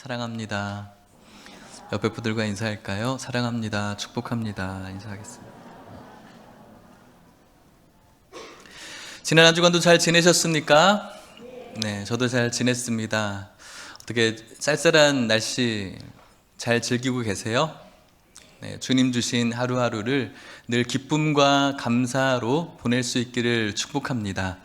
사랑합니다. 옆에 분들과 인사할까요? 사랑합니다. 축복합니다. 인사하겠습니다. 지난 한 주간도 잘 지내셨습니까? 네, 저도 잘 지냈습니다. 어떻게 쌀쌀한 날씨 잘 즐기고 계세요? 네, 주님 주신 하루하루를 늘 기쁨과 감사로 보낼 수 있기를 축복합니다.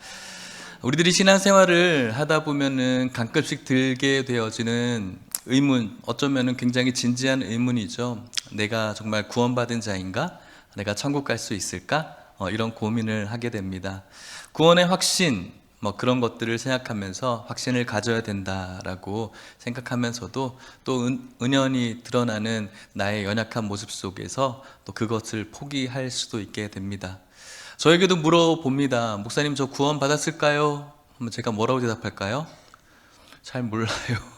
우리들이 신앙생활을 하다 보면은 가끔씩 들게 되어지는 의문, 어쩌면은 굉장히 진지한 의문이죠. 내가 정말 구원받은 자인가? 내가 천국 갈 수 있을까? 이런 고민을 하게 됩니다. 구원의 확신, 그런 것들을 생각하면서 확신을 가져야 된다라고 생각하면서도 또 은연히 드러나는 나의 연약한 모습 속에서 또 그것을 포기할 수도 있게 됩니다. 저에게도 물어봅니다. 목사님, 저 구원 받았을까요? 제가 뭐라고 대답할까요? 잘 몰라요.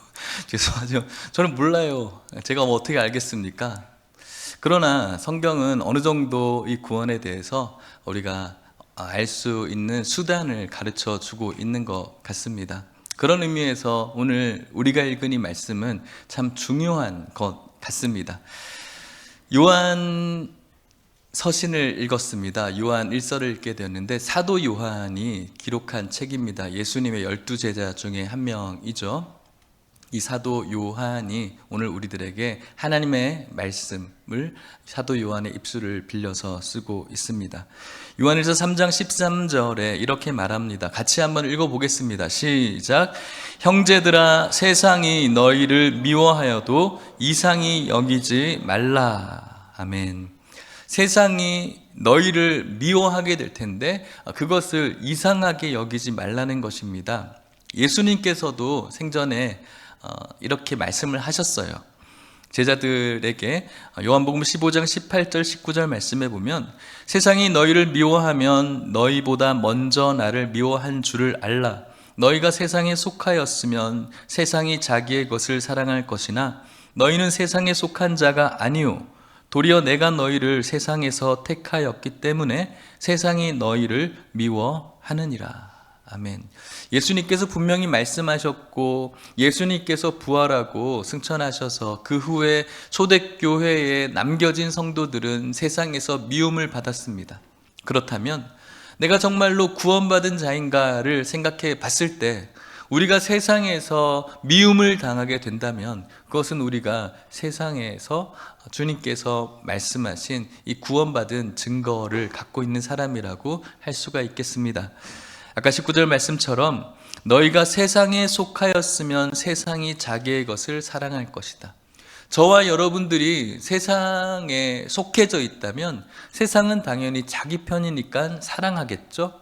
죄송하죠. 저는 몰라요. 제가 어떻게 알겠습니까? 그러나 성경은 어느 정도 이 구원에 대해서 우리가 알 수 있는 수단을 가르쳐 주고 있는 것 같습니다. 그런 의미에서 오늘 우리가 읽은 이 말씀은 참 중요한 것 같습니다. 요한 서신을 읽었습니다. 요한 1서를 읽게 되었는데 사도 요한이 기록한 책입니다. 예수님의 12제자 중에 한 명이죠. 이 사도 요한이 오늘 우리들에게 하나님의 말씀을 사도 요한의 입술을 빌려서 쓰고 있습니다. 요한일서 3장 13절에 이렇게 말합니다. 같이 한번 읽어보겠습니다. 시작. 형제들아, 세상이 너희를 미워하여도 이상히 여기지 말라. 아멘. 세상이 너희를 미워하게 될 텐데 그것을 이상하게 여기지 말라는 것입니다. 예수님께서도 생전에 이렇게 말씀을 하셨어요. 제자들에게 요한복음 15장 18절 19절 말씀에 보면 세상이 너희를 미워하면 너희보다 먼저 나를 미워한 줄을 알라. 너희가 세상에 속하였으면 세상이 자기의 것을 사랑할 것이나 너희는 세상에 속한 자가 아니오. 도리어 내가 너희를 세상에서 택하였기 때문에 세상이 너희를 미워하느니라. 아멘. 예수님께서 분명히 말씀하셨고 예수님께서 부활하고 승천하셔서 그 후에 초대교회에 남겨진 성도들은 세상에서 미움을 받았습니다. 그렇다면 내가 정말로 구원받은 자인가를 생각해 봤을 때 우리가 세상에서 미움을 당하게 된다면 그것은 우리가 세상에서 주님께서 말씀하신 이 구원받은 증거를 갖고 있는 사람이라고 할 수가 있겠습니다. 아까 19절 말씀처럼 너희가 세상에 속하였으면 세상이 자기의 것을 사랑할 것이다. 저와 여러분들이 세상에 속해져 있다면 세상은 당연히 자기 편이니까 사랑하겠죠?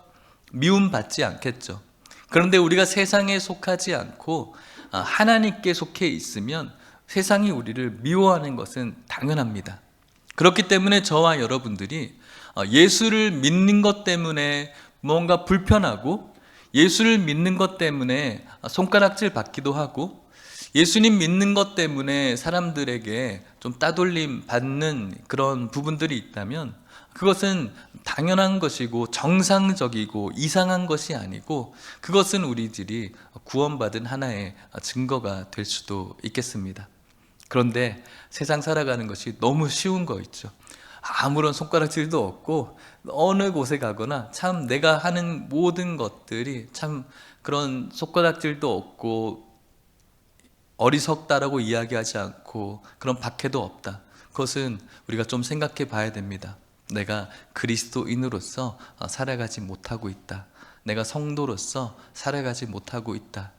미움받지 않겠죠? 그런데 우리가 세상에 속하지 않고 하나님께 속해 있으면 세상이 우리를 미워하는 것은 당연합니다. 그렇기 때문에 저와 여러분들이 예수를 믿는 것 때문에 뭔가 불편하고 예수를 믿는 것 때문에 손가락질 받기도 하고 예수님 믿는 것 때문에 사람들에게 좀 따돌림 받는 그런 부분들이 있다면 그것은 당연한 것이고 정상적이고 이상한 것이 아니고 그것은 우리들이 구원받은 하나의 증거가 될 수도 있겠습니다. 그런데 세상 살아가는 것이 너무 쉬운 거 있죠. 아무런 손가락질도 없고 어느 곳에 가거나 참 내가 하는 모든 것들이 참 그런 손가락질도 없고 어리석다라고 이야기하지 않고 그런 박해도 없다. 그것은 우리가 좀 생각해 봐야 됩니다. 내가 그리스도인으로서 살아가지 못하고 있다. 내가 성도로서 살아가지 못하고 있다.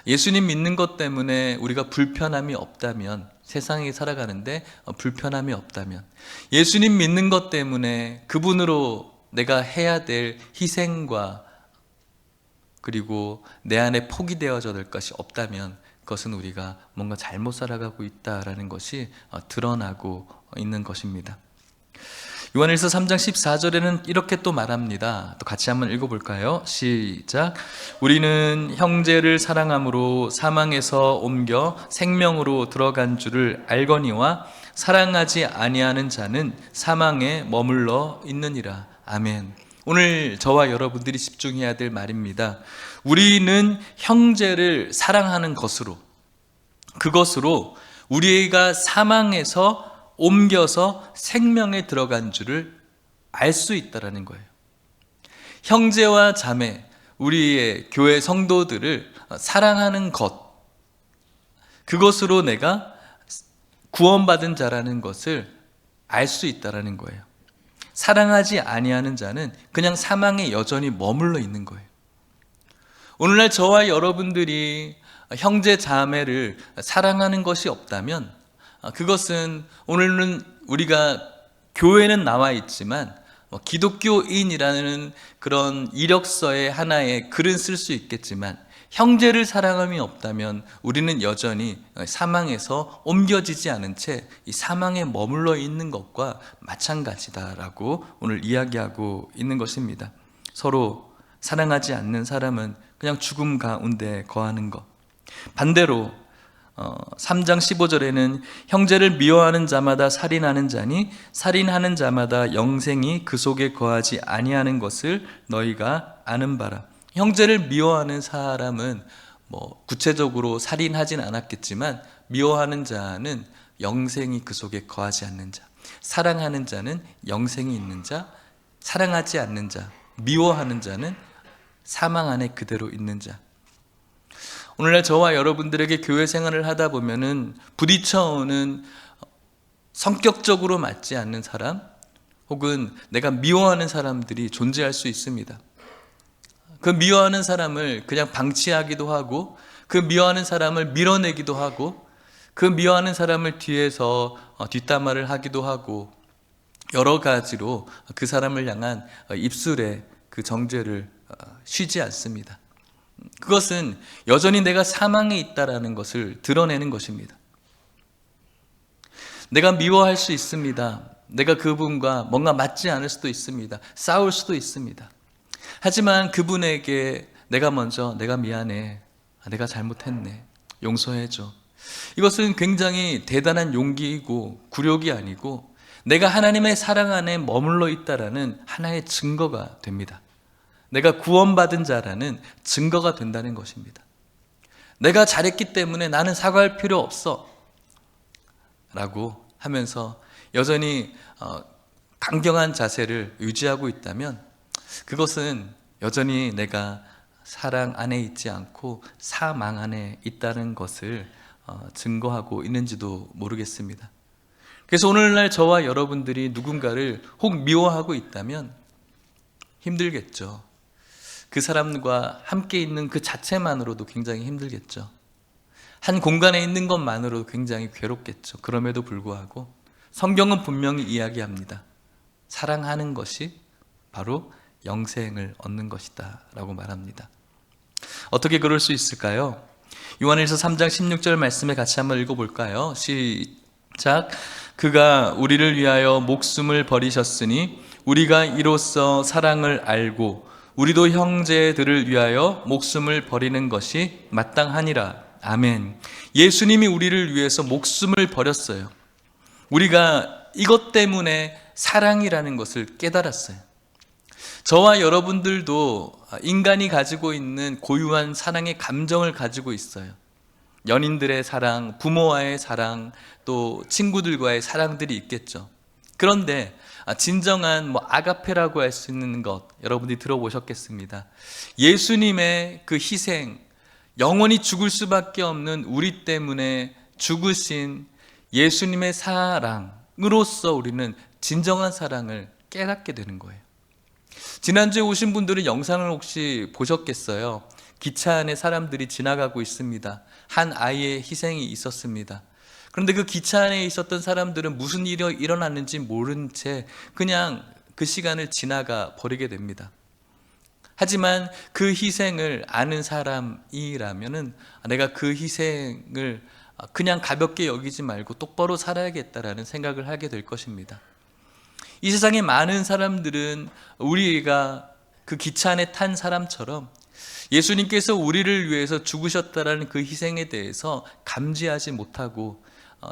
예수님 믿는 것 때문에 우리가 불편함이 없다면 세상에 살아가는데 불편함이 없다면 예수님 믿는 것 때문에 그분으로 내가 해야 될 희생과 그리고 내 안에 포기되어져 될 것이 없다면 그것은 우리가 뭔가 잘못 살아가고 있다라는 것이 드러나고 있는 것입니다. 요한일서 3장 14절에는 이렇게 또 말합니다. 또 같이 한번 읽어볼까요? 시작. 우리는 형제를 사랑함으로 사망에서 옮겨 생명으로 들어간 줄을 알거니와 사랑하지 아니하는 자는 사망에 머물러 있느니라. 아멘. 오늘 저와 여러분들이 집중해야 될 말입니다. 우리는 형제를 사랑하는 것으로 그것으로 우리가 사망에서 옮겨서 생명에 들어간 줄을 알 수 있다라는 거예요. 형제와 자매, 우리의 교회 성도들을 사랑하는 것, 그것으로 내가 구원받은 자라는 것을 알 수 있다라는 거예요. 사랑하지 아니하는 자는 그냥 사망에 여전히 머물러 있는 거예요. 오늘날 저와 여러분들이 형제 자매를 사랑하는 것이 없다면 그것은 오늘은 우리가 교회는 나와 있지만 기독교인이라는 그런 이력서의 하나의 글은 쓸 수 있겠지만 형제를 사랑함이 없다면 우리는 여전히 사망에서 옮겨지지 않은 채 이 사망에 머물러 있는 것과 마찬가지다라고 오늘 이야기하고 있는 것입니다. 서로 사랑하지 않는 사람은 그냥 죽음 가운데 거하는 것. 반대로 3장 15절에는 형제를 미워하는 자마다 살인하는 자니 살인하는 자마다 영생이 그 속에 거하지 아니하는 것을 너희가 아는 바라. 형제를 미워하는 사람은 구체적으로 살인하진 않았겠지만 미워하는 자는 영생이 그 속에 거하지 않는 자, 사랑하는 자는 영생이 있는 자, 사랑하지 않는 자, 미워하는 자는 사망 안에 그대로 있는 자. 오늘날 저와 여러분들에게 교회 생활을 하다 보면은 부딪혀오는 성격적으로 맞지 않는 사람 혹은 내가 미워하는 사람들이 존재할 수 있습니다. 그 미워하는 사람을 그냥 방치하기도 하고 그 미워하는 사람을 밀어내기도 하고 그 미워하는 사람을 뒤에서 뒷담화를 하기도 하고 여러 가지로 그 사람을 향한 입술의 그 정죄를 쉬지 않습니다. 그것은 여전히 내가 사망에 있다라는 것을 드러내는 것입니다. 내가 미워할 수 있습니다. 내가 그분과 뭔가 맞지 않을 수도 있습니다. 싸울 수도 있습니다. 하지만 그분에게 내가 먼저 내가 미안해, 내가 잘못했네, 용서해줘. 이것은 굉장히 대단한 용기이고 굴욕이 아니고 내가 하나님의 사랑 안에 머물러 있다라는 하나의 증거가 됩니다. 내가 구원받은 자라는 증거가 된다는 것입니다. 내가 잘했기 때문에 나는 사과할 필요 없어 라고 하면서 여전히 강경한 자세를 유지하고 있다면 그것은 여전히 내가 사랑 안에 있지 않고 사망 안에 있다는 것을 증거하고 있는지도 모르겠습니다. 그래서 오늘날 저와 여러분들이 누군가를 혹 미워하고 있다면 힘들겠죠. 그 사람과 함께 있는 그 자체만으로도 굉장히 힘들겠죠. 한 공간에 있는 것만으로도 굉장히 괴롭겠죠. 그럼에도 불구하고 성경은 분명히 이야기합니다. 사랑하는 것이 바로 영생을 얻는 것이다 라고 말합니다. 어떻게 그럴 수 있을까요? 요한일서 3장 16절 말씀에 같이 한번 읽어볼까요? 시작. 그가 우리를 위하여 목숨을 버리셨으니 우리가 이로써 사랑을 알고 우리도 형제들을 위하여 목숨을 버리는 것이 마땅하니라. 아멘. 예수님이 우리를 위해서 목숨을 버렸어요. 우리가 이것 때문에 사랑이라는 것을 깨달았어요. 저와 여러분들도 인간이 가지고 있는 고유한 사랑의 감정을 가지고 있어요. 연인들의 사랑, 부모와의 사랑, 또 친구들과의 사랑들이 있겠죠. 그런데 진정한 아가페라고 할 수 있는 것 여러분들이 들어보셨겠습니다. 예수님의 그 희생, 영원히 죽을 수밖에 없는 우리 때문에 죽으신 예수님의 사랑으로서 우리는 진정한 사랑을 깨닫게 되는 거예요. 지난주에 오신 분들은 영상을 혹시 보셨겠어요? 기차 안에 사람들이 지나가고 있습니다. 한 아이의 희생이 있었습니다. 그런데 그 기차 안에 있었던 사람들은 무슨 일이 일어났는지 모른 채 그냥 그 시간을 지나가 버리게 됩니다. 하지만 그 희생을 아는 사람이라면은 내가 그 희생을 그냥 가볍게 여기지 말고 똑바로 살아야겠다라는 생각을 하게 될 것입니다. 이 세상에 많은 사람들은 우리가 그 기차 안에 탄 사람처럼 예수님께서 우리를 위해서 죽으셨다라는 그 희생에 대해서 감지하지 못하고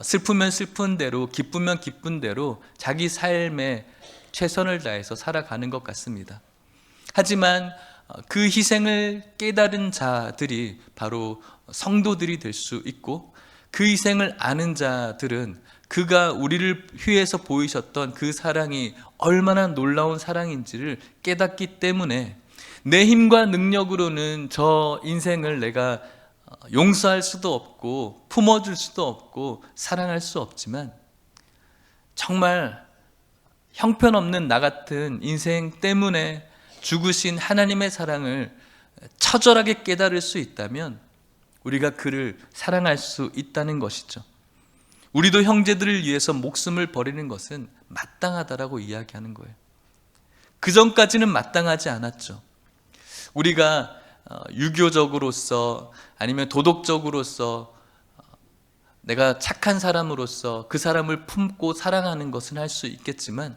슬프면 슬픈 대로 기쁘면 기쁜 대로 자기 삶에 최선을 다해서 살아가는 것 같습니다. 하지만 그 희생을 깨달은 자들이 바로 성도들이 될 수 있고 그 희생을 아는 자들은 그가 우리를 위해서 보이셨던 그 사랑이 얼마나 놀라운 사랑인지를 깨닫기 때문에 내 힘과 능력으로는 저 인생을 내가 용서할 수도 없고 품어줄 수도 없고 사랑할 수 없지만 정말 형편없는 나 같은 인생 때문에 죽으신 하나님의 사랑을 처절하게 깨달을 수 있다면 우리가 그를 사랑할 수 있다는 것이죠. 우리도 형제들을 위해서 목숨을 버리는 것은 마땅하다라고 이야기하는 거예요. 그 전까지는 마땅하지 않았죠. 우리가 유교적으로서 아니면 도덕적으로서 내가 착한 사람으로서 그 사람을 품고 사랑하는 것은 할 수 있겠지만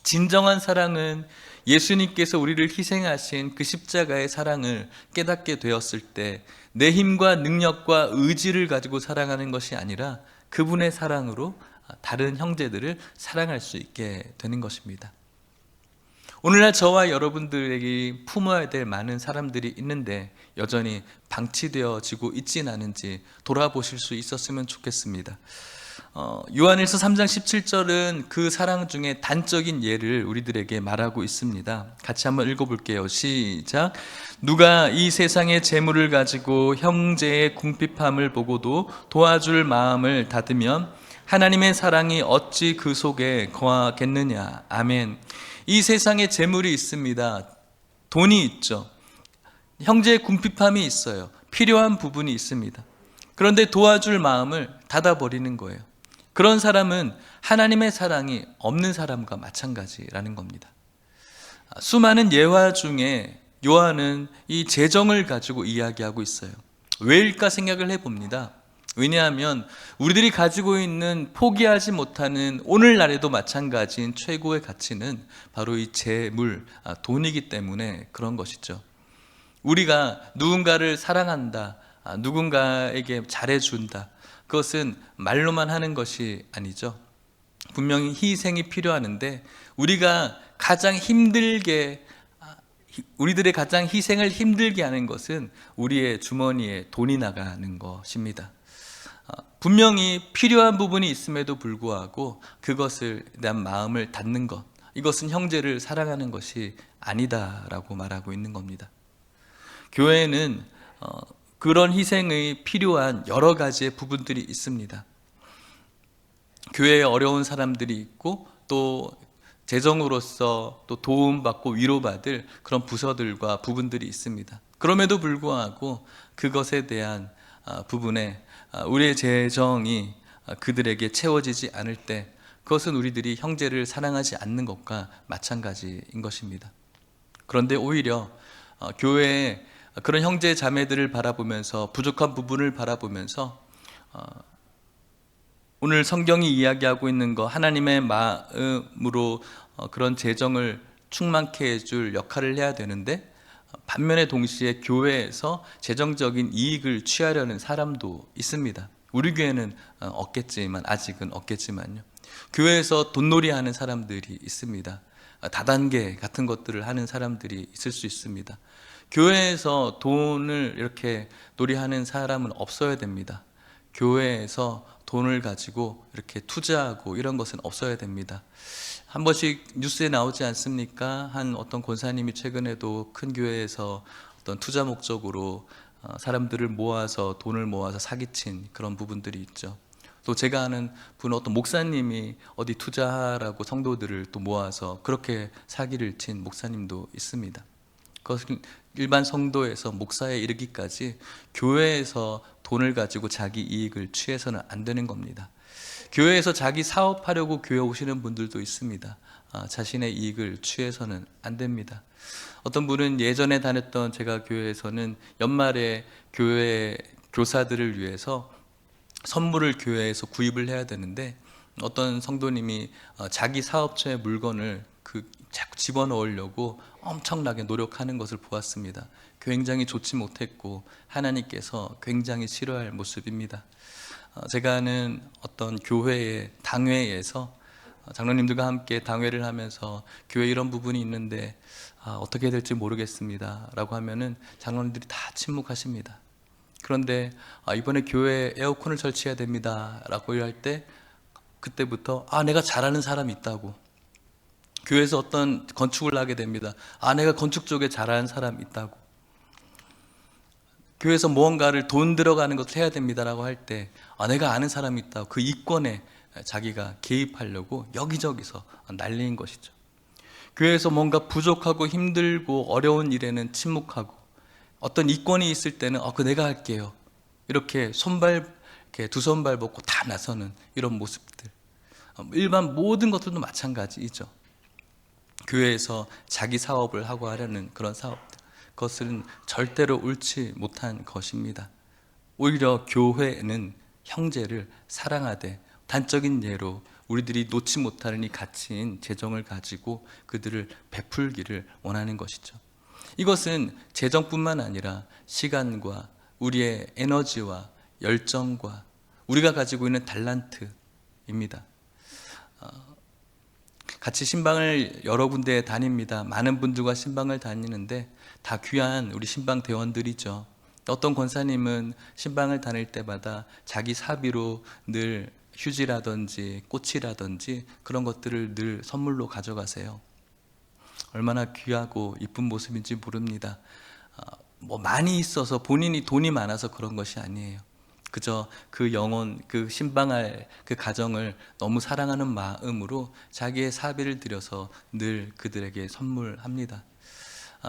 진정한 사랑은 예수님께서 우리를 희생하신 그 십자가의 사랑을 깨닫게 되었을 때 내 힘과 능력과 의지를 가지고 사랑하는 것이 아니라 그분의 사랑으로 다른 형제들을 사랑할 수 있게 되는 것입니다. 오늘날 저와 여러분들에게 품어야 될 많은 사람들이 있는데 여전히 방치되어지고 있진 않은지 돌아보실 수 있었으면 좋겠습니다. 요한일서 3장 17절은 그 사랑 중에 단적인 예를 우리들에게 말하고 있습니다. 같이 한번 읽어볼게요. 시작. 누가 이 세상의 재물을 가지고 형제의 궁핍함을 보고도 도와줄 마음을 닫으면 하나님의 사랑이 어찌 그 속에 거하겠느냐. 아멘. 이 세상에 재물이 있습니다. 돈이 있죠. 형제의 궁핍함이 있어요. 필요한 부분이 있습니다. 그런데 도와줄 마음을 닫아버리는 거예요. 그런 사람은 하나님의 사랑이 없는 사람과 마찬가지라는 겁니다. 수많은 예화 중에 요한은 이 재정을 가지고 이야기하고 있어요. 왜일까 생각을 해봅니다. 왜냐하면 우리들이 가지고 있는 포기하지 못하는 오늘날에도 마찬가지인 최고의 가치는 바로 이 재물, 돈이기 때문에 그런 것이죠. 우리가 누군가를 사랑한다, 누군가에게 잘해준다, 그것은 말로만 하는 것이 아니죠. 분명히 희생이 필요하는데 우리들의 가장 희생을 힘들게 하는 것은 우리의 주머니에 돈이 나가는 것입니다. 분명히 필요한 부분이 있음에도 불구하고 그것을 대한 마음을 닫는 것, 이것은 형제를 사랑하는 것이 아니다라고 말하고 있는 겁니다. 교회에는 그런 희생이 필요한 여러 가지의 부분들이 있습니다. 교회에 어려운 사람들이 있고 또 재정으로서 또 도움받고 위로받을 그런 부서들과 부분들이 있습니다. 그럼에도 불구하고 그것에 대한 부분에 우리의 재정이 그들에게 채워지지 않을 때 그것은 우리들이 형제를 사랑하지 않는 것과 마찬가지인 것입니다. 그런데 오히려 교회에 그런 형제 자매들을 바라보면서 부족한 부분을 바라보면서 오늘 성경이 이야기하고 있는 거 하나님의 마음으로 그런 재정을 충만케 해줄 역할을 해야 되는데 반면에 동시에 교회에서 재정적인 이익을 취하려는 사람도 있습니다. 우리 교회는 없겠지만 아직은 없겠지만요. 교회에서 돈놀이 하는 사람들이 있습니다. 다단계 같은 것들을 하는 사람들이 있을 수 있습니다. 교회에서 돈을 이렇게 놀이하는 사람은 없어야 됩니다. 교회에서 돈을 가지고 이렇게 투자하고 이런 것은 없어야 됩니다. 한 번씩 뉴스에 나오지 않습니까? 한 어떤 권사님이 최근에도 큰 교회에서 어떤 투자 목적으로 사람들을 모아서 돈을 모아서 사기친 그런 부분들이 있죠. 또 제가 아는 어떤 목사님이 어디 투자하라고 성도들을 또 모아서 그렇게 사기를 친 목사님도 있습니다. 그것은 일반 성도에서 목사에 이르기까지 교회에서 돈을 가지고 자기 이익을 취해서는 안 되는 겁니다. 교회에서 자기 사업하려고 교회 오시는 분들도 있습니다. 자신의 이익을 취해서는 안 됩니다. 어떤 분은 예전에 다녔던 제가 교회에서는 연말에 교회 교사들을 위해서 선물을 교회에서 구입을 해야 되는데 어떤 성도님이 자기 사업처의 물건을 자꾸 집어넣으려고 엄청나게 노력하는 것을 보았습니다. 굉장히 좋지 못했고 하나님께서 굉장히 싫어할 모습입니다. 제가 아는 어떤 교회의 당회에서 장로님들과 함께 당회를 하면서 교회 이런 부분이 있는데 어떻게 될지 모르겠습니다 라고 하면은 장로님들이 다 침묵하십니다. 그런데 이번에 교회에 에어컨을 설치해야 됩니다 라고 할 때 그때부터 내가 잘하는 사람이 있다고, 교회에서 어떤 건축을 하게 됩니다. 내가 건축 쪽에 잘하는 사람이 있다고, 교회에서 무언가를 돈 들어가는 것을 해야 됩니다라고 할 때 내가 아는 사람이 있다고 그 이권에 자기가 개입하려고 여기저기서 날리는 것이죠. 교회에서 뭔가 부족하고 힘들고 어려운 일에는 침묵하고, 어떤 이권이 있을 때는 그 내가 할게요 이렇게 이렇게 두 손발 벗고 다 나서는 이런 모습들, 일반 모든 것들도 마찬가지이죠. 교회에서 자기 사업을 하고 하려는 그런 사업들, 그것은 절대로 옳지 못한 것입니다. 오히려 교회는 형제를 사랑하되, 단적인 예로 우리들이 놓지 못하는 이 가치인 재정을 가지고 그들을 베풀기를 원하는 것이죠. 이것은 재정뿐만 아니라 시간과 우리의 에너지와 열정과 우리가 가지고 있는 달란트입니다. 같이 신방을 여러 군데 다닙니다. 많은 분들과 신방을 다니는데 다 귀한 우리 신방 대원들이죠. 어떤 권사님은 신방을 다닐 때마다 자기 사비로 늘 휴지라든지 꽃이라든지 그런 것들을 늘 선물로 가져가세요. 얼마나 귀하고 이쁜 모습인지 모릅니다. 많이 있어서, 본인이 돈이 많아서 그런 것이 아니에요. 그저 그 영혼, 그 신방할 그 가정을 너무 사랑하는 마음으로 자기의 사비를 들여서 늘 그들에게 선물합니다.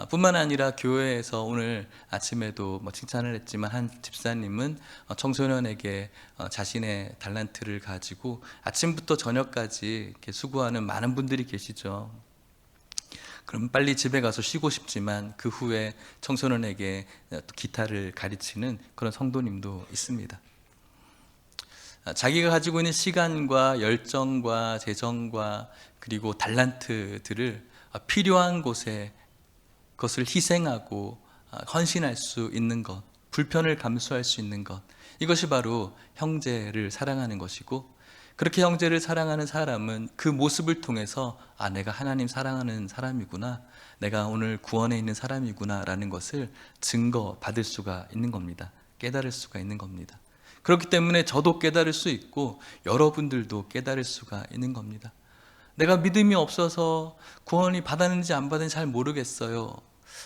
뿐만 아니라 교회에서 오늘 아침에도 칭찬을 했지만 한 집사님은 청소년에게 자신의 달란트를 가지고 아침부터 저녁까지 이렇게 수고하는 많은 분들이 계시죠. 그럼 빨리 집에 가서 쉬고 싶지만 그 후에 청소년에게 기타를 가르치는 그런 성도님도 있습니다. 자기가 가지고 있는 시간과 열정과 재정과 그리고 달란트들을 필요한 곳에 그것을 희생하고 헌신할 수 있는 것, 불편을 감수할 수 있는 것, 이것이 바로 형제를 사랑하는 것이고, 그렇게 형제를 사랑하는 사람은 그 모습을 통해서 내가 하나님 사랑하는 사람이구나, 내가 오늘 구원에 있는 사람이구나 라는 것을 증거받을 수가 있는 겁니다. 깨달을 수가 있는 겁니다. 그렇기 때문에 저도 깨달을 수 있고 여러분들도 깨달을 수가 있는 겁니다. 내가 믿음이 없어서 구원이 받았는지 안 받았는지 잘 모르겠어요.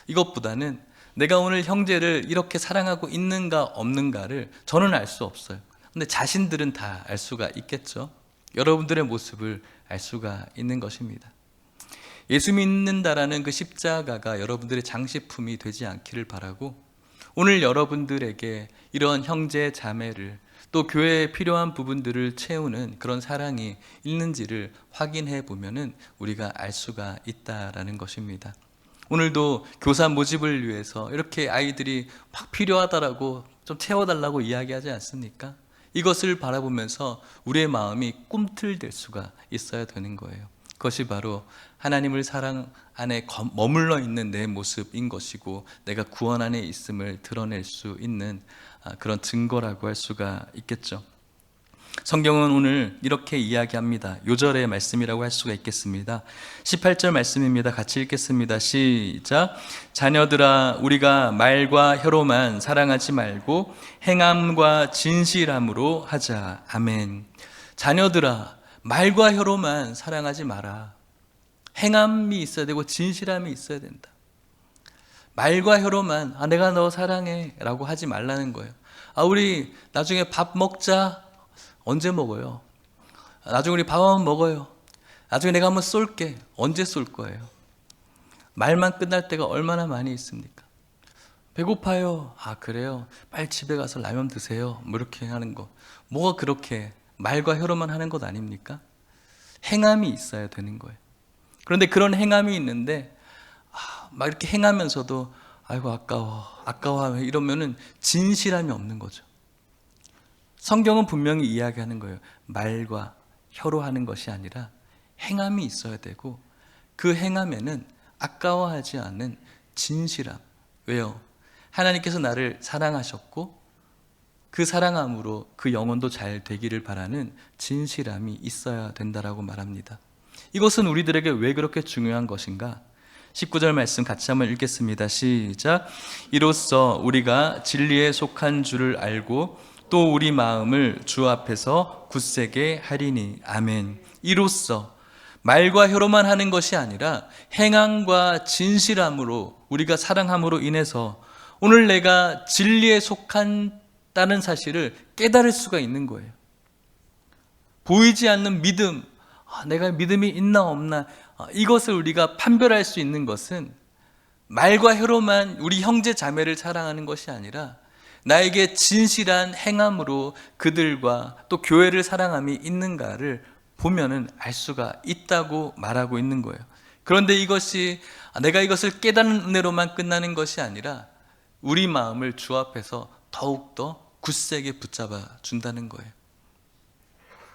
이것보다는 내가 오늘 형제를 이렇게 사랑하고 있는가 없는가를 저는 알 수 없어요. 근데 자신들은 다 알 수가 있겠죠. 여러분들의 모습을 알 수가 있는 것입니다. 예수 믿는다라는 그 십자가가 여러분들의 장식품이 되지 않기를 바라고, 오늘 여러분들에게 이런 형제 자매를, 또 교회에 필요한 부분들을 채우는 그런 사랑이 있는지를 확인해 보면은 우리가 알 수가 있다라는 것입니다. 오늘도 교사 모집을 위해서 이렇게 아이들이 막 필요하다라고 좀 채워달라고 이야기하지 않습니까? 이것을 바라보면서 우리의 마음이 꿈틀댈 수가 있어야 되는 거예요. 그것이 바로 하나님을 사랑 안에 머물러 있는 내 모습인 것이고, 내가 구원 안에 있음을 드러낼 수 있는 그런 증거라고 할 수가 있겠죠. 성경은 오늘 이렇게 이야기합니다. 요절의 말씀이라고 할 수가 있겠습니다. 18절 말씀입니다. 같이 읽겠습니다. 시작. 자녀들아, 우리가 말과 혀로만 사랑하지 말고 행함과 진실함으로 하자. 아멘. 자녀들아, 말과 혀로만 사랑하지 마라. 행함이 있어야 되고 진실함이 있어야 된다. 말과 혀로만 내가 너 사랑해 라고 하지 말라는 거예요. 우리 나중에 밥 먹자. 언제 먹어요? 나중에 우리 밥 한번 먹어요. 나중에 내가 한번 쏠게. 언제 쏠 거예요? 말만 끝날 때가 얼마나 많이 있습니까? 배고파요. 그래요? 빨리 집에 가서 라면 드세요. 이렇게 하는 거, 뭐가 그렇게 말과 혀로만 하는 것 아닙니까? 행함이 있어야 되는 거예요. 그런데 그런 행함이 있는데 막 이렇게 행하면서도 아이고 아까워 이러면은 진실함이 없는 거죠. 성경은 분명히 이야기하는 거예요. 말과 혀로 하는 것이 아니라 행함이 있어야 되고, 그 행함에는 아까워하지 않는 진실함. 왜요? 하나님께서 나를 사랑하셨고 그 사랑함으로 그 영혼도 잘 되기를 바라는 진실함이 있어야 된다라고 말합니다. 이것은 우리들에게 왜 그렇게 중요한 것인가? 19절 말씀 같이 한번 읽겠습니다. 시작. 이로써 우리가 진리에 속한 줄을 알고 또 우리 마음을 주 앞에서 굳세게 하리니. 아멘. 이로써 말과 혀로만 하는 것이 아니라 행함과 진실함으로, 우리가 사랑함으로 인해서 오늘 내가 진리에 속한다는 사실을 깨달을 수가 있는 거예요. 보이지 않는 믿음, 내가 믿음이 있나 없나, 이것을 우리가 판별할 수 있는 것은 말과 혀로만 우리 형제 자매를 사랑하는 것이 아니라 나에게 진실한 행함으로 그들과 또 교회를 사랑함이 있는가를 보면은 알 수가 있다고 말하고 있는 거예요. 그런데 이것이 내가 이것을 깨닫는 은혜로만 끝나는 것이 아니라 우리 마음을 주 앞에서 더욱더 굳세게 붙잡아 준다는 거예요.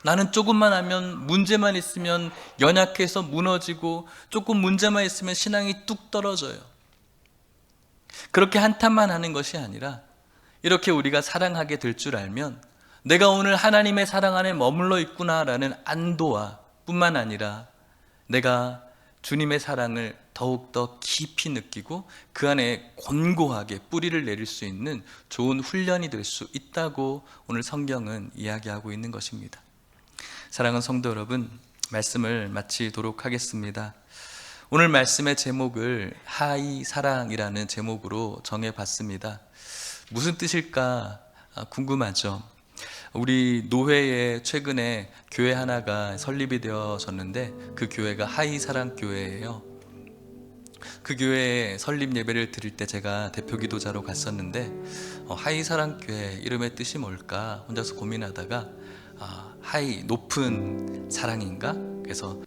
나는 조금만 하면, 문제만 있으면 연약해서 무너지고, 조금 문제만 있으면 신앙이 뚝 떨어져요. 그렇게 한탄만 하는 것이 아니라 이렇게 우리가 사랑하게 될 줄 알면 내가 오늘 하나님의 사랑 안에 머물러 있구나라는 안도와 뿐만 아니라 내가 주님의 사랑을 더욱더 깊이 느끼고 그 안에 권고하게 뿌리를 내릴 수 있는 좋은 훈련이 될 수 있다고 오늘 성경은 이야기하고 있는 것입니다. 사랑하는 성도 여러분, 말씀을 마치도록 하겠습니다. 오늘 말씀의 제목을 하이 사랑이라는 제목으로 정해봤습니다. 무슨 뜻일까 궁금하죠? 우리 노회에 최근에 교회 하나가 설립이 되어졌는데 그 교회가 하이사랑교회예요. 그 교회에 설립 예배를 드릴 때 제가 대표 기도자로 갔었는데 하이사랑교회 이름의 뜻이 뭘까 혼자서 고민하다가 하이, 높은 사랑인가? 그래서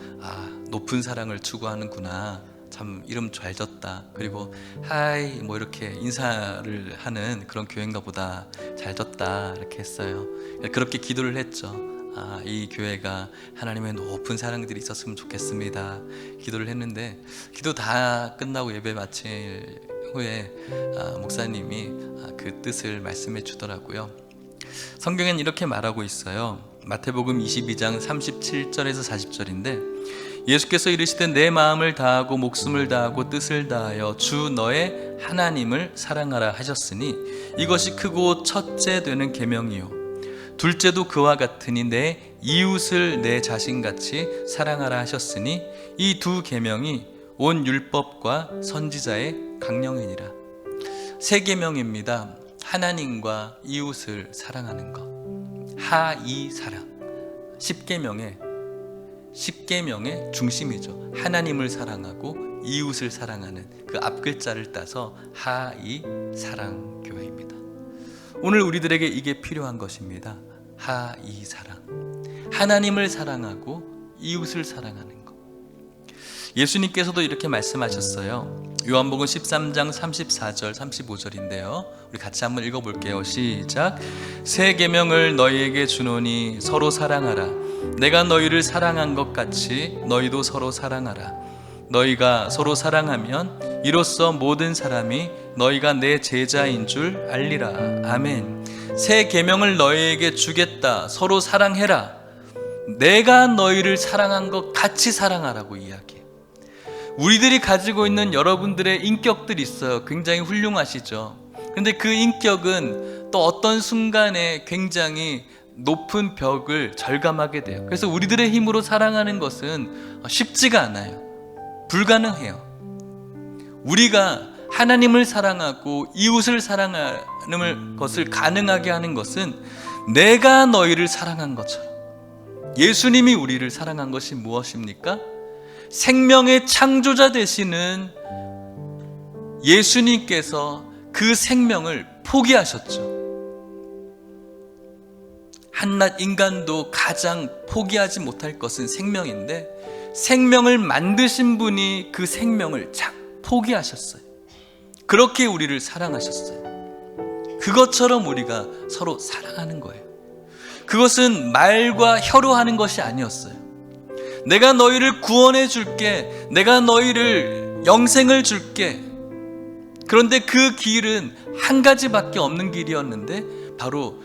높은 사랑을 추구하는구나, 참 이름 잘 졌다, 그리고 하이 뭐 이렇게 인사를 하는 그런 교회인가 보다, 잘 졌다 이렇게 했어요. 그렇게 기도를 했죠. 이 교회가 하나님의 높은 사랑들이 있었으면 좋겠습니다. 기도를 했는데 기도 다 끝나고 예배 마칠 후에 목사님이 그 뜻을 말씀해 주더라고요. 성경엔 이렇게 말하고 있어요. 마태복음 22장 37절에서 40절인데 예수께서 이르시되 내 마음을 다하고 목숨을 다하고 뜻을 다하여 주 너의 하나님을 사랑하라 하셨으니 이것이 크고 첫째 되는 계명이요 둘째도 그와 같으니 내 이웃을 내 자신같이 사랑하라 하셨으니 이 두 계명이 온 율법과 선지자의 강령이니라. 세 계명입니다. 하나님과 이웃을 사랑하는 것, 하이사랑. 10계명의 중심이죠. 하나님을 사랑하고 이웃을 사랑하는 그 앞글자를 따서 하이사랑교회입니다. 오늘 우리들에게 이게 필요한 것입니다. 하이사랑, 하나님을 사랑하고 이웃을 사랑하는 것. 예수님께서도 이렇게 말씀하셨어요. 요한복음 13장 34절 35절인데요 우리 같이 한번 읽어볼게요. 시작. 새 계명을 너희에게 주노니 서로 사랑하라. 내가 너희를 사랑한 것 같이 너희도 서로 사랑하라. 너희가 서로 사랑하면 이로써 모든 사람이 너희가 내 제자인 줄 알리라. 아멘. 새 계명을 너희에게 주겠다. 서로 사랑해라. 내가 너희를 사랑한 것 같이 사랑하라고 이야기해. 우리들이 가지고 있는 여러분들의 인격들이 있어요. 굉장히 훌륭하시죠. 근데 그 인격은 또 어떤 순간에 굉장히 높은 벽을 절감하게 돼요. 그래서 우리들의 힘으로 사랑하는 것은 쉽지가 않아요. 불가능해요. 우리가 하나님을 사랑하고 이웃을 사랑하는 것을 가능하게 하는 것은 내가 너희를 사랑한 것처럼. 예수님이 우리를 사랑한 것이 무엇입니까? 생명의 창조자 되시는 예수님께서 그 생명을 포기하셨죠. 한낱 인간도 가장 포기하지 못할 것은 생명인데 생명을 만드신 분이 그 생명을 포기하셨어요. 그렇게 우리를 사랑하셨어요. 그것처럼 우리가 서로 사랑하는 거예요. 그것은 말과 혀로 하는 것이 아니었어요. 내가 너희를 구원해 줄게. 내가 너희를 영생을 줄게. 그런데 그 길은 한 가지밖에 없는 길이었는데 바로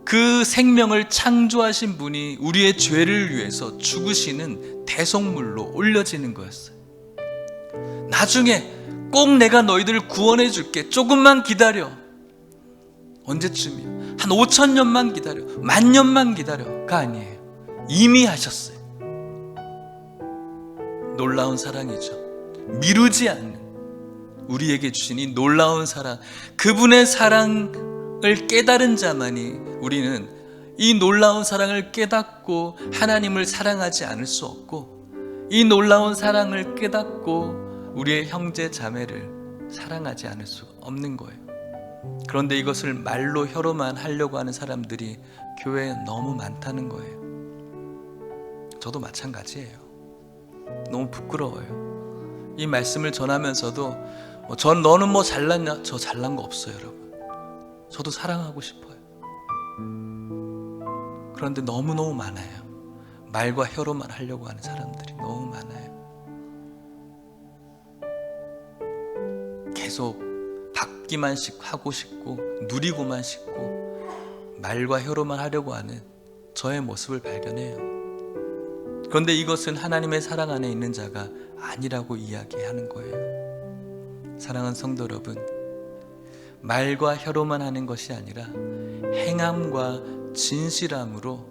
그 생명을 창조하신 분이 우리의 죄를 위해서 죽으시는 대속물로 올려지는 거였어요. 나중에 꼭 내가 너희들을 구원해 줄게. 조금만 기다려. 언제쯤이요? 한 5,000년만 기다려. 10,000년만 기다려가 아니에요. 이미 하셨어요. 놀라운 사랑이죠. 미루지 않는 우리에게 주신 이 놀라운 사랑, 그분의 사랑을 깨달은 자만이 우리는 이 놀라운 사랑을 깨닫고 하나님을 사랑하지 않을 수 없고, 이 놀라운 사랑을 깨닫고 우리의 형제 자매를 사랑하지 않을 수 없는 거예요. 그런데 이것을 말로 혀로만 하려고 하는 사람들이 교회에 너무 많다는 거예요. 저도 마찬가지예요. 너무 부끄러워요. 이 말씀을 전하면서도 너는 뭐 잘났냐? 저 잘난 거 없어요, 여러분. 저도 사랑하고 싶어요. 그런데 너무너무 많아요. 말과 혀로만 하려고 하는 사람들이 너무 많아요. 계속 받기만 하고 싶고 누리고만 싶고 말과 혀로만 하려고 하는 저의 모습을 발견해요. 그런데 이것은 하나님의 사랑 안에 있는 자가 아니라고 이야기하는 거예요. 사랑하는 성도 여러분, 말과 혀로만 하는 것이 아니라 행함과 진실함으로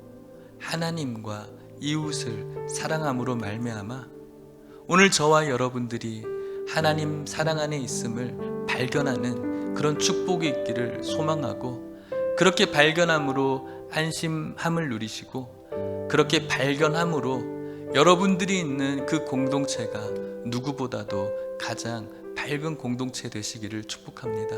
하나님과 이웃을 사랑함으로 말미암아 오늘 저와 여러분들이 하나님 사랑 안에 있음을 발견하는 그런 축복이 있기를 소망하고, 그렇게 발견함으로 안심함을 누리시고, 그렇게 발견함으로 여러분들이 있는 그 공동체가 누구보다도 가장 밝은 공동체 되시기를 축복합니다.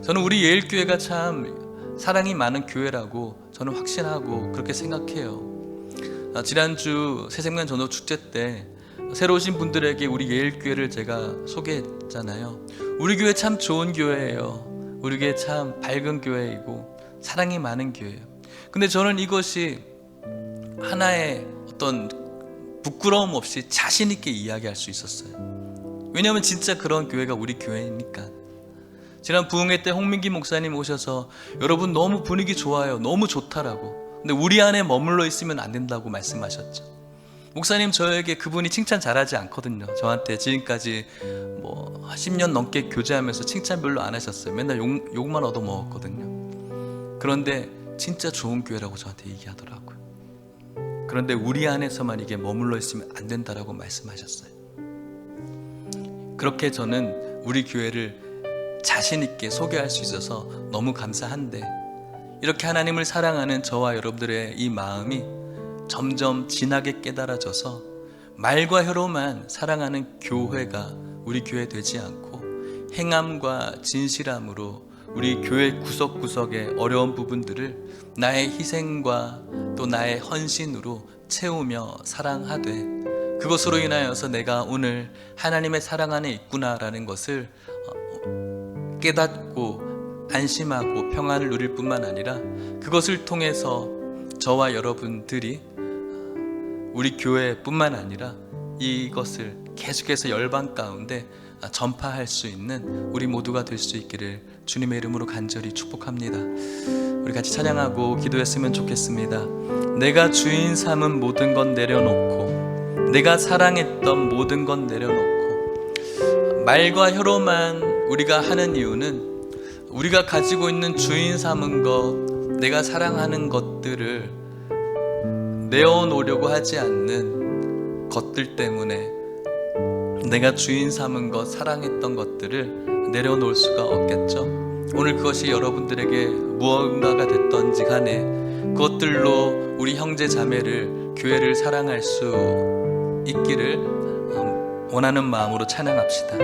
저는 우리 예일교회가 참 사랑이 많은 교회라고 저는 확신하고 그렇게 생각해요. 지난주 새생명 전도 축제 때 새로 오신 분들에게 우리 예일교회를 제가 소개했잖아요. 우리 교회 참 좋은 교회예요. 우리 교회 참 밝은 교회이고 사랑이 많은 교회예요. 근데 저는 이것이 하나의 어떤 부끄러움 없이 자신 있게 이야기할 수 있었어요. 왜냐하면 진짜 그런 교회가 우리 교회니까. 지난 부흥회 때 홍민기 목사님 오셔서 여러분 너무 분위기 좋아요, 너무 좋다라고, 근데 우리 안에 머물러 있으면 안 된다고 말씀하셨죠. 목사님 저에게 그분이 칭찬 잘하지 않거든요. 저한테 지금까지 10년 넘게 교제하면서 칭찬 별로 안 하셨어요. 맨날 욕만 얻어먹었거든요. 그런데 진짜 좋은 교회라고 저한테 얘기하더라고요. 그런데 우리 안에서만 이게 머물러 있으면 안 된다라고 말씀하셨어요. 그렇게 저는 우리 교회를 자신 있게 소개할 수 있어서 너무 감사한데, 이렇게 하나님을 사랑하는 저와 여러분들의 이 마음이 점점 진하게 깨달아져서 말과 혀로만 사랑하는 교회가 우리 교회 되지 않고 행함과 진실함으로 우리 교회 구석구석의 어려운 부분들을 나의 희생과 또 나의 헌신으로 채우며 사랑하되, 그것으로 인하여서 내가 오늘 하나님의 사랑 안에 있구나라는 것을 깨닫고 안심하고 평안을 누릴 뿐만 아니라, 그것을 통해서 저와 여러분들이 우리 교회뿐만 아니라 이것을 계속해서 열방 가운데 전파할 수 있는 우리 모두가 될 수 있기를 주님의 이름으로 간절히 축복합니다. 우리 같이 찬양하고 기도했으면 좋겠습니다. 내가 주인 삼은 모든 건 내려놓고, 내가 사랑했던 모든 건 내려놓고, 말과 혀로만 우리가 하는 이유는 우리가 가지고 있는 주인 삼은 것, 내가 사랑하는 것들을 내어놓으려고 하지 않는 것들 때문에 내가 주인 삼은 것, 사랑했던 것들을 내려놓을 수가 없겠죠. 오늘 그것이 여러분들에게 무언가가 됐던지 간에 그것들로 우리 형제 자매를, 교회를 사랑할 수 있기를 원하는 마음으로 찬양합시다.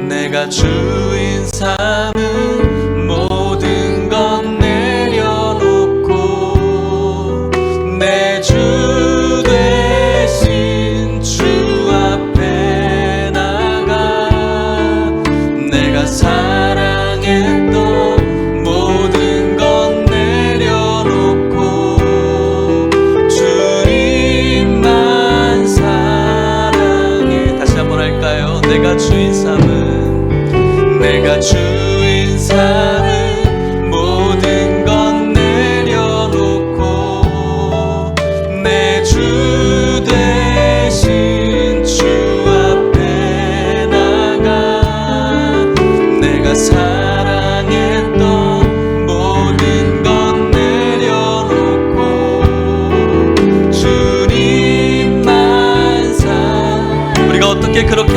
내가 주인 삼은 모든 건 내려놓고 내 주 대신 주 앞에 나가, 내가 사랑했던 모든 건 내려놓고 주님만 사랑해. 다시 한번 할까요? 내가 주인 삼은, 내가 주인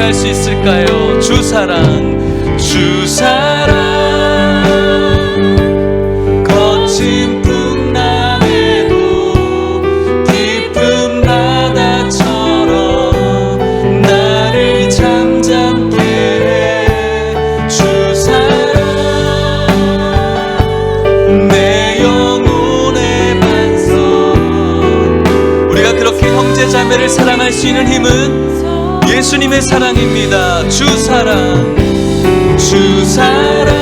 사랑할 수 있을까요? 주 사랑, 주 사랑. 거친 풍랑에도 깊은 바다처럼 나를 잠잠케 해. 주 사랑, 내 영혼의 반석. 우리가 그렇게 형제 자매를 사랑할 수 있는 힘은 예수님의 사랑입니다. 주 사랑, 주 사랑.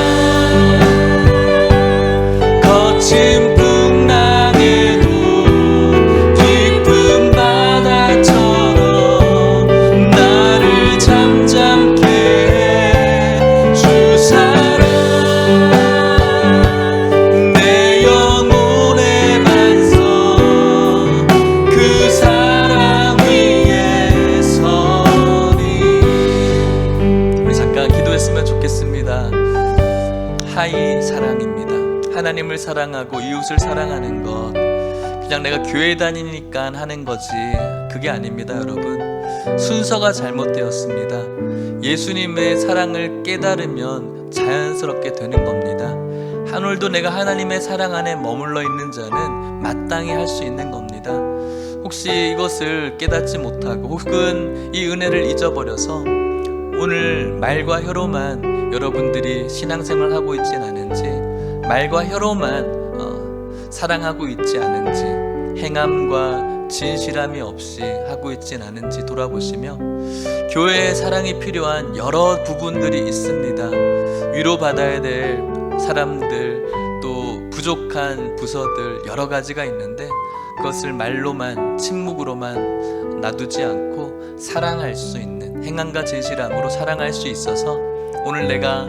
거친 풍랑에도 깊은 바다처럼 나를 잠잠케 해. 주 사랑, 내 영혼의 반석. 그 사랑 위에 서리. 우리 잠깐 기도했으면 좋겠습니다. 하이 사랑입니다. 하나님을 사랑하고 이웃을 사랑하는 것, 그냥 내가 교회 다니니까 하는 거지 그게 아닙니다. 여러분, 순서가 잘못되었습니다. 예수님의 사랑을 깨달으면 자연스럽게 되는 겁니다. 오늘도 내가 하나님의 사랑 안에 머물러 있는 자는 마땅히 할 수 있는 겁니다. 혹시 이것을 깨닫지 못하고 혹은 이 은혜를 잊어버려서 오늘 말과 혀로만 여러분들이 신앙생활을 하고 있진 않은지, 말과 혀로만 사랑하고 있지 않은지, 행함과 진실함이 없이 하고 있진 않은지 돌아보시며 교회에 사랑이 필요한 여러 부분들이 있습니다. 위로받아야 될 사람들, 또 부족한 부서들 여러 가지가 있는데 그것을 말로만, 침묵으로만 놔두지 않고 사랑할 수 있는, 행함과 진실함으로 사랑할 수 있어서 오늘 내가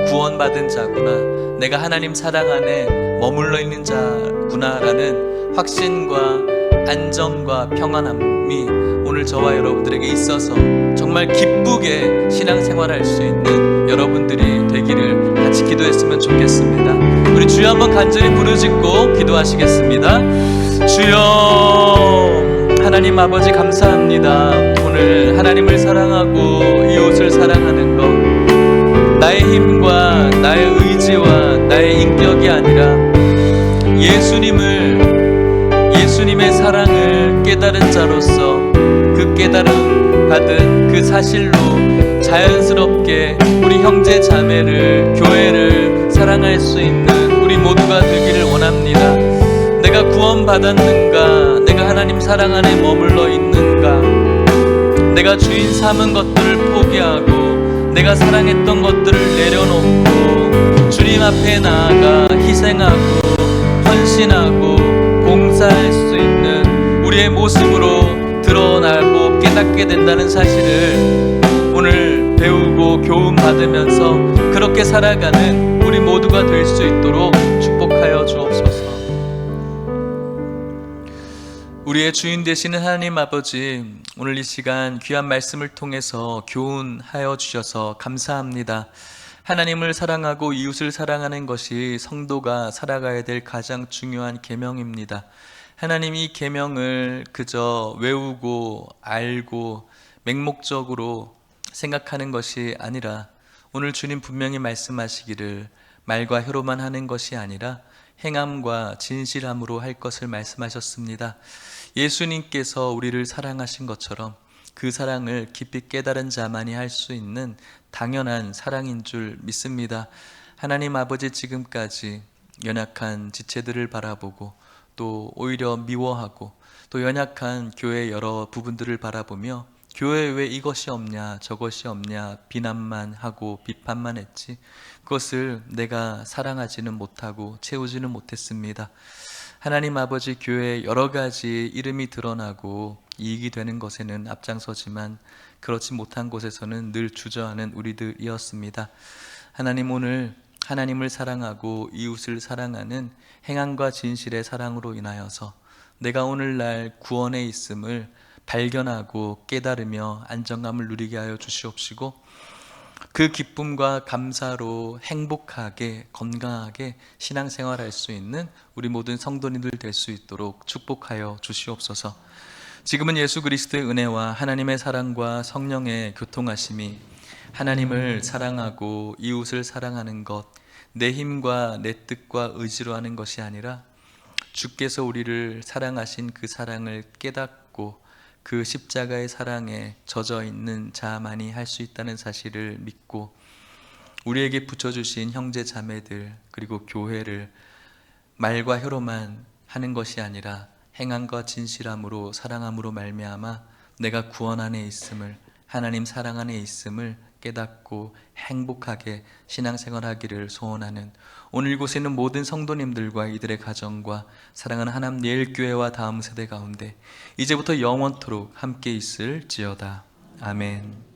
구원받은 자구나, 내가 하나님 사랑 안에 머물러 있는 자구나라는 확신과 안정과 평안함이 오늘 저와 여러분들에게 있어서 정말 기쁘게 신앙생활할 수 있는 여러분들이 되기를 같이 기도했으면 좋겠습니다. 우리 주여 한번 간절히 부르짖고 기도하시겠습니다. 주여, 하나님 아버지 감사합니다. 오늘 하나님을 사랑하고 이웃을 사랑하는 것, 나의 힘과 나의 의지와 나의 인격이 아니라 예수님의 사랑을 깨달은 자로서 그 깨달음 받은 그 사실로 자연스럽게 우리 형제 자매를, 교회를 사랑할 수 있는 우리 모두가 되기를 원합니다. 내가 구원받았는가? 내가 하나님 사랑 안에 머물러 있는가? 내가 주인 삼은 것들을 포기하고 내가 사랑했던 것들을 내려놓고 주님 앞에 나아가 희생하고 헌신하고 봉사할 수 있는 우리의 모습으로 드러나고 깨닫게 된다는 사실을 오늘 배우고 교훈 받으면서 그렇게 살아가는 우리 모두가 될 수 있도록 축복하여 주옵소서. 우리의 주인 되시는 하나님 아버지, 오늘 이 시간 귀한 말씀을 통해서 교훈하여 주셔서 감사합니다. 하나님을 사랑하고 이웃을 사랑하는 것이 성도가 살아가야 될 가장 중요한 계명입니다. 하나님, 이 계명을 그저 외우고 알고 맹목적으로 생각하는 것이 아니라 오늘 주님 분명히 말씀하시기를 말과 혀로만 하는 것이 아니라 행함과 진실함으로 할 것을 말씀하셨습니다. 예수님께서 우리를 사랑하신 것처럼 그 사랑을 깊이 깨달은 자만이 할 수 있는 당연한 사랑인 줄 믿습니다. 하나님 아버지, 지금까지 연약한 지체들을 바라보고 또 오히려 미워하고 또 연약한 교회의 여러 부분들을 바라보며 교회에 왜 이것이 없냐 저것이 없냐 비난만 하고 비판만 했지, 그것을 내가 사랑하지는 못하고 채우지는 못했습니다. 하나님 아버지, 교회에 여러 가지 이름이 드러나고 이익이 되는 것에는 앞장서지만 그렇지 못한 곳에서는 늘 주저하는 우리들이었습니다. 하나님, 오늘 하나님을 사랑하고 이웃을 사랑하는 행함과 진실의 사랑으로 인하여서 내가 오늘날 구원에 있음을 발견하고 깨달으며 안정감을 누리게 하여 주시옵시고, 그 기쁨과 감사로 행복하게 건강하게 신앙생활할 수 있는 우리 모든 성도님들 될 수 있도록 축복하여 주시옵소서. 지금은 예수 그리스도의 은혜와 하나님의 사랑과 성령의 교통하심이 하나님을 사랑하고 이웃을 사랑하는 것, 내 힘과 내 뜻과 의지로 하는 것이 아니라 주께서 우리를 사랑하신 그 사랑을 깨닫고 그 십자가의 사랑에 젖어 있는 자만이 할 수 있다는 사실을 믿고 우리에게 붙여주신 형제 자매들 그리고 교회를 말과 혀로만 하는 것이 아니라 행함과 진실함으로 사랑함으로 말미암아 내가 구원 안에 있음을, 하나님 사랑 안에 있음을 깨닫고 행복하게 신앙생활하기를 소원하는 오늘 이곳에 있는 모든 성도님들과 이들의 가정과 사랑하는 하남 예일교회와 다음 세대 가운데 이제부터 영원토록 함께 있을지어다. 아멘.